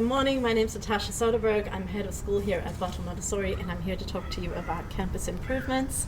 morning. My name's Natasha Soderberg. I'm head of school here at Butler Montessori, and I'm here to talk to you about campus improvements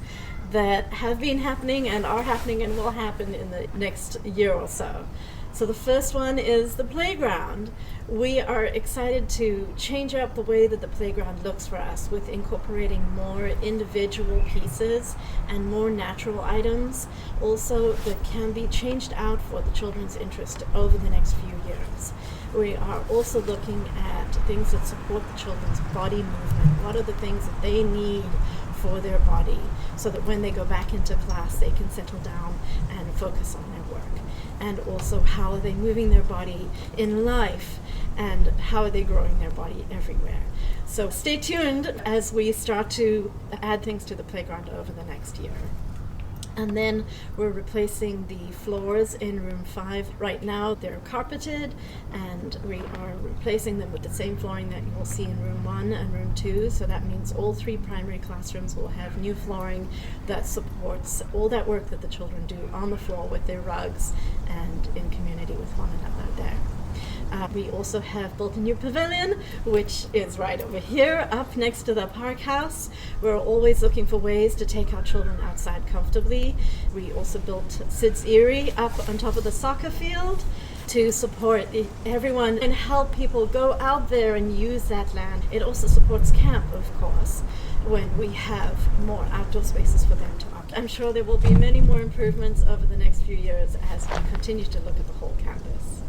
that have been happening and are happening and will happen in the next year or so. So the first one is the playground. We are excited to change up the way that the playground looks for us with incorporating more individual pieces and more natural items, also that can be changed out for the children's interest over the next few years. We are also looking at things that support the children's body movement. What are the things that they need for their body so that when they go back into class they can settle down and focus on their work? And also, how are they moving their body in life, and how are they growing their body everywhere? So stay tuned as we start to add things to the playground over the next year. And then we're replacing the floors in room 5. Right now they're carpeted, and we are replacing them with the same flooring that you will see in room 1 and room 2. So that means all 3 primary classrooms will have new flooring that supports all that work that the children do on the floor with their rugs and in community with one another there. We also have built a new pavilion, which is right over here, up next to the park house. We're always looking for ways to take our children outside comfortably. We also built Sid's Eerie up on top of the soccer field to support everyone and help people go out there and use that land. It also supports camp, of course, when we have more outdoor spaces for them to occupy. I'm sure there will be many more improvements over the next few years as we continue to look at the whole campus.